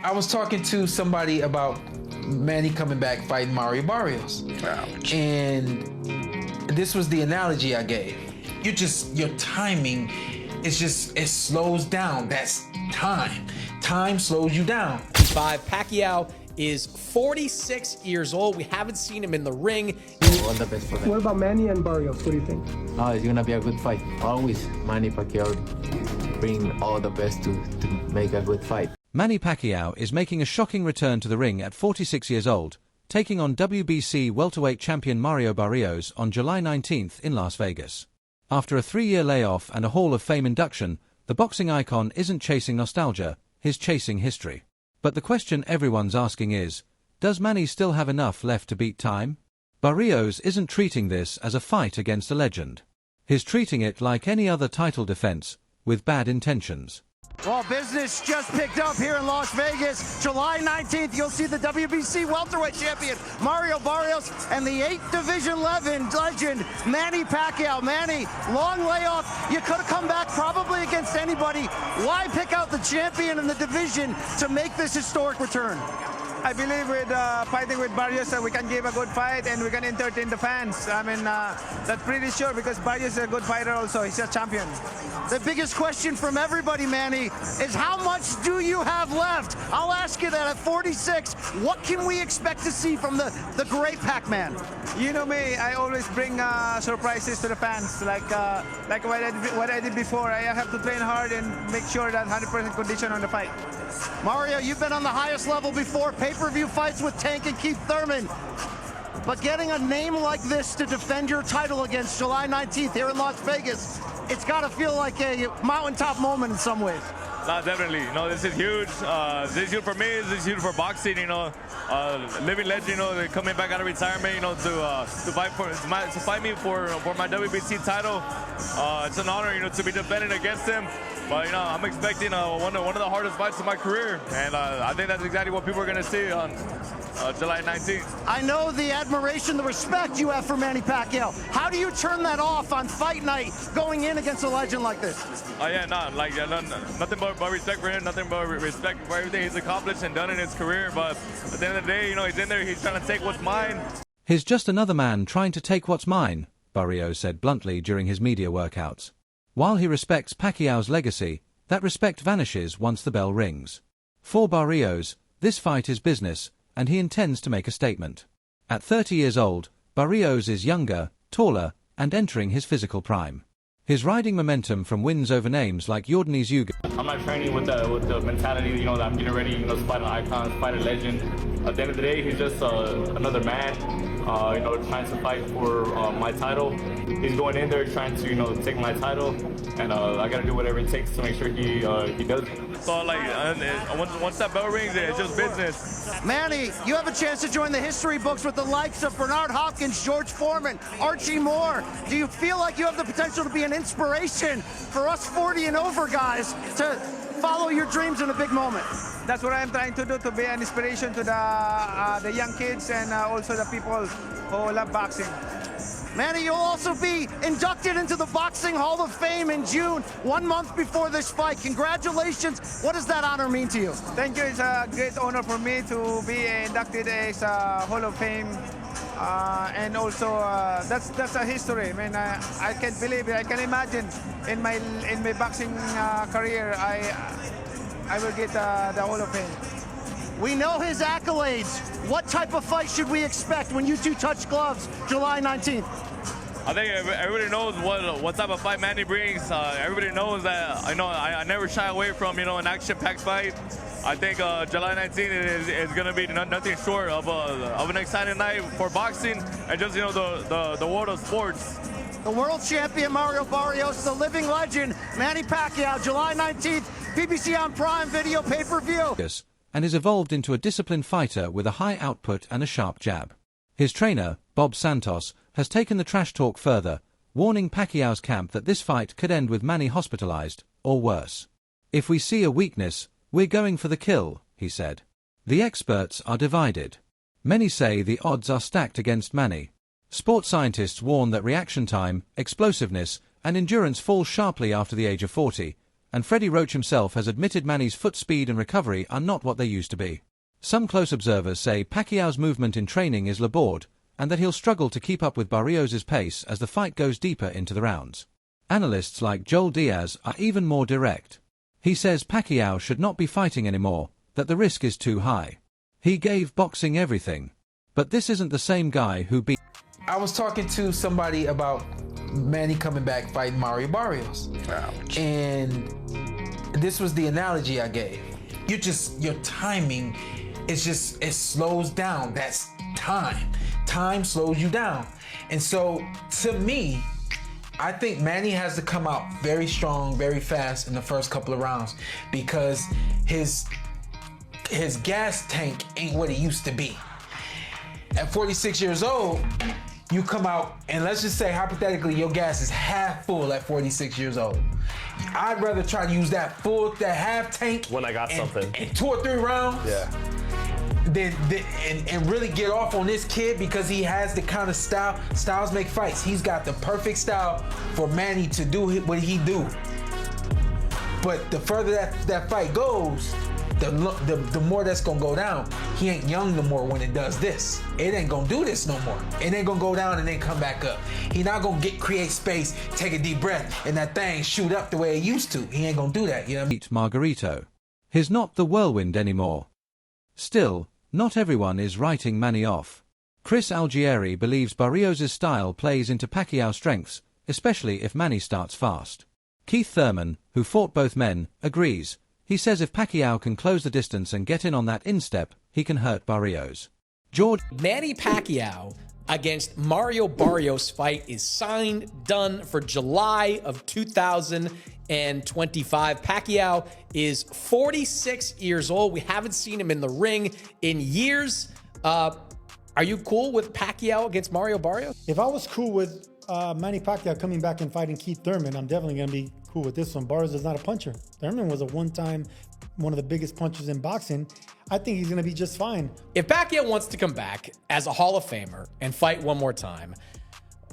I was talking to somebody about Manny coming back fighting Mario Barrios. Ouch. And this was the analogy I gave. Your timing is just, it slows down. That's time. Time slows you down. 5. Pacquiao is 46 years old. We haven't seen him in the ring. All the best for them. What about Manny and Barrios? What do you think? Oh, it's gonna be a good fight. Always Manny Pacquiao bring all the best to make a good fight. Manny Pacquiao is making a shocking return to the ring at 46 years old, taking on WBC welterweight champion Mario Barrios on July 19th in Las Vegas. After a 3-year layoff and a Hall of Fame induction, the boxing icon isn't chasing nostalgia, he's chasing history. But the question everyone's asking is, does Manny still have enough left to beat time? Barrios isn't treating this as a fight against a legend. He's treating it like any other title defense, with bad intentions. Well, business just picked up here in Las Vegas. July 19th, you'll see the WBC welterweight champion, Mario Barrios, and the 8th Division 11 legend, Manny Pacquiao. Manny, long layoff. You could have come back probably against anybody. Why pick out the champion in the division to make this historic return? I believe with fighting with Barrios, we can give a good fight and we can entertain the fans. I mean, that's pretty sure because Barrios is a good fighter also. He's a champion. The biggest question from everybody, Manny, is how much do you have left? I'll ask you that at 46. What can we expect to see from the great PacMan? You know me, I always bring surprises to the fans. Like what I did before. I have to train hard and make sure that 100% condition on the fight. Mario, you've been on the highest level before, pay-per-view fights with Tank and Keith Thurman. But getting a name like this to defend your title against July 19th here in Las Vegas, it's got to feel like a mountaintop moment in some ways. Definitely. This is huge. This is huge for me. This is huge for boxing. Living legend. Coming back out of retirement. To fight me for my WBC title. It's an honor. To be defending against him. But I'm expecting one of the hardest fights of my career, and I think that's exactly what people are going to see on July 19th. I know the admiration, the respect you have for Manny Pacquiao. How do you turn that off on fight night going in against a legend like this? Nothing but respect for him, nothing but respect for everything he's accomplished and done in his career. But at the end of the day, he's in there, he's trying to take what's mine. He's just another man trying to take what's mine, Barrios said bluntly during his media workouts. While he respects Pacquiao's legacy, that respect vanishes once the bell rings. For Barrios, this fight is business, and he intends to make a statement. At 30 years old, Barrios is younger, taller, and entering his physical prime. He's riding momentum from wins over names like Yordanis Uga. I'm not training with the mentality, that I'm getting ready, to fight an icon, fight a legend. At the end of the day, he's just another man, trying to fight for my title. He's going in there trying to, take my title, and I got to do whatever it takes to make sure he does it. So, once that bell rings, it's just business. Manny, you have a chance to join the history books with the likes of Bernard Hopkins, George Foreman, Archie Moore. Do you feel like you have the potential to be an inspiration for us 40 and over guys to follow your dreams in a big moment? That's what I'm trying to do, to be an inspiration to the young kids and also the people who love boxing. Manny, you'll also be inducted into the Boxing Hall of Fame in June, 1 month before this fight. Congratulations. What does that honor mean to you? Thank you. It's a great honor for me to be inducted as Hall of Fame. And also, that's a history. I mean, I can't believe it. I can imagine in my boxing career, I will get the Hall of Fame. We know his accolades. What type of fight should we expect when you two touch gloves July 19th? I think everybody knows what type of fight Manny brings. Everybody knows that I never shy away from an action-packed fight. I think July 19th is going to be nothing short of an exciting night for boxing and just the world of sports. The world champion Mario Barrios, the living legend Manny Pacquiao, July 19th, BBC on Prime Video pay-per-view. And is evolved into a disciplined fighter with a high output and a sharp jab. His trainer, Bob Santos, has taken the trash talk further, warning Pacquiao's camp that this fight could end with Manny hospitalized, or worse. If we see a weakness, we're going for the kill, he said. The experts are divided. Many say the odds are stacked against Manny. Sports scientists warn that reaction time, explosiveness, and endurance fall sharply after the age of 40, and Freddie Roach himself has admitted Manny's foot speed and recovery are not what they used to be. Some close observers say Pacquiao's movement in training is labored, and that he'll struggle to keep up with Barrios' pace as the fight goes deeper into the rounds. Analysts like Joel Diaz are even more direct. He says Pacquiao should not be fighting anymore, that the risk is too high. He gave boxing everything. But this isn't the same guy who beat... I was talking to somebody about Manny coming back fighting Mario Barrios. Ouch. And this was the analogy I gave. Your timing is just, it slows down. That's time. Time slows you down. And so, to me, I think Manny has to come out very strong, very fast in the first couple of rounds because his gas tank ain't what it used to be. At 46 years old, you come out and let's just say hypothetically your gas is half full at 46 years old. I'd rather try to use that half tank when I got something in 2 or 3 rounds. Yeah. And really get off on this kid because he has the kind of style. Styles make fights. He's got the perfect style for Manny to do what he do. But the further that fight goes, the more that's gonna go down. He ain't young no more when it does this. It ain't gonna do this no more. It ain't gonna go down and then come back up. He not gonna create space, take a deep breath, and that thing shoot up the way it used to. He ain't gonna do that, you know what I mean? Margarito. He's not the whirlwind anymore. Still, not everyone is writing Manny off. Chris Algieri believes Barrios' style plays into Pacquiao's strengths, especially if Manny starts fast. Keith Thurman, who fought both men, agrees. He says if Pacquiao can close the distance and get in on that instep, he can hurt Barrios. Manny Pacquiao against Mario Barrios fight is signed, done for July of 2025. Pacquiao is 46 years old. We haven't seen him in the ring in years. Are you cool with Pacquiao against Mario Barrios? If I was cool with Manny Pacquiao coming back and fighting Keith Thurman, I'm definitely going to be cool with this one. Barrios is not a puncher. Thurman was one of the biggest punchers in boxing. I think he's going to be just fine. If Pacquiao wants to come back as a Hall of Famer and fight one more time,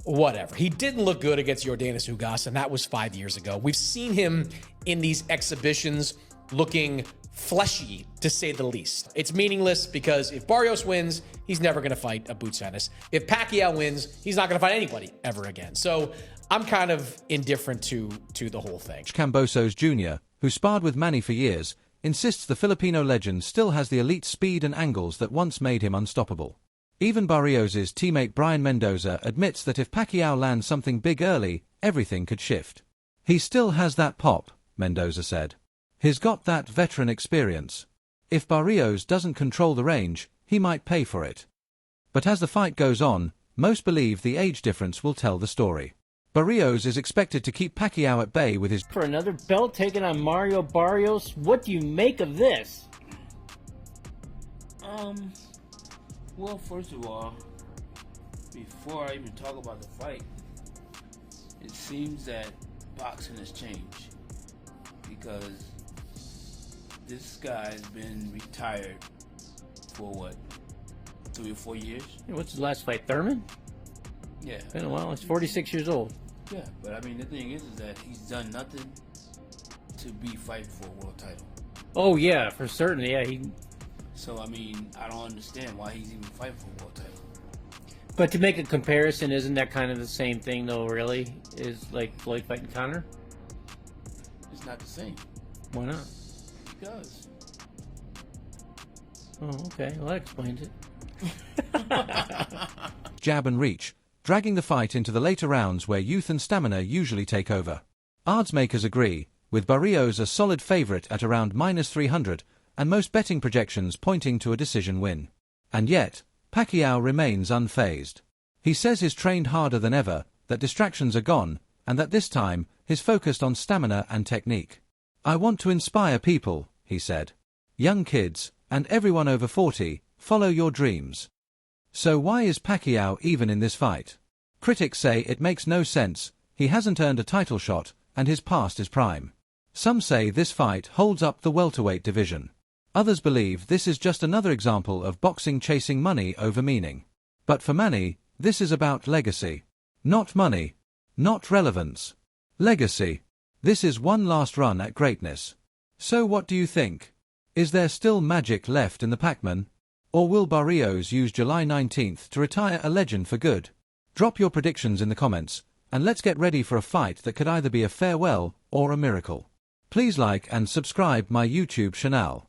whatever. He didn't look good against Yordenis Ugas, and that was 5 years ago. We've seen him in these exhibitions looking fleshy, to say the least. It's meaningless because if Barrios wins, he's never going to fight a Boots Ennis. If Pacquiao wins, he's not going to fight anybody ever again. So I'm kind of indifferent to the whole thing. Cambosos Jr., who sparred with Manny for years, insists the Filipino legend still has the elite speed and angles that once made him unstoppable. Even Barrios' teammate Brian Mendoza admits that if Pacquiao lands something big early, everything could shift. He still has that pop, Mendoza said. He's got that veteran experience. If Barrios doesn't control the range, he might pay for it. But as the fight goes on, most believe the age difference will tell the story. Barrios is expected to keep Pacquiao at bay with his... For another belt taken on Mario Barrios, what do you make of this? Well, first of all, before I even talk about the fight, it seems that boxing has changed because this guy's been retired for what, 3 or 4 years? What's his last fight, Thurman? Yeah. Been a while. He's 46 years old. Yeah, but I mean, the thing is that he's done nothing to be fighting for a world title. Oh, yeah, for certain. Yeah, So, I mean, I don't understand why he's even fighting for a world title. But to make a comparison, isn't that kind of the same thing, though, really? Is like Floyd fighting Conor? It's not the same. Why not? Because. Oh, okay. Well, that explains it. Jab and reach, dragging the fight into the later rounds where youth and stamina usually take over. Odds makers agree, with Barrios a solid favorite at around -300, and most betting projections pointing to a decision win. And yet, Pacquiao remains unfazed. He says he's trained harder than ever, that distractions are gone, and that this time, he's focused on stamina and technique. I want to inspire people, he said. Young kids, and everyone over 40, follow your dreams. So why is Pacquiao even in this fight? Critics say it makes no sense, he hasn't earned a title shot, and his past is prime. Some say this fight holds up the welterweight division. Others believe this is just another example of boxing chasing money over meaning. But for Manny, this is about legacy. Not money. Not relevance. Legacy. This is one last run at greatness. So what do you think? Is there still magic left in the PacMan? Or will Barrios use July 19th to retire a legend for good? Drop your predictions in the comments, and let's get ready for a fight that could either be a farewell or a miracle. Please like and subscribe my YouTube channel.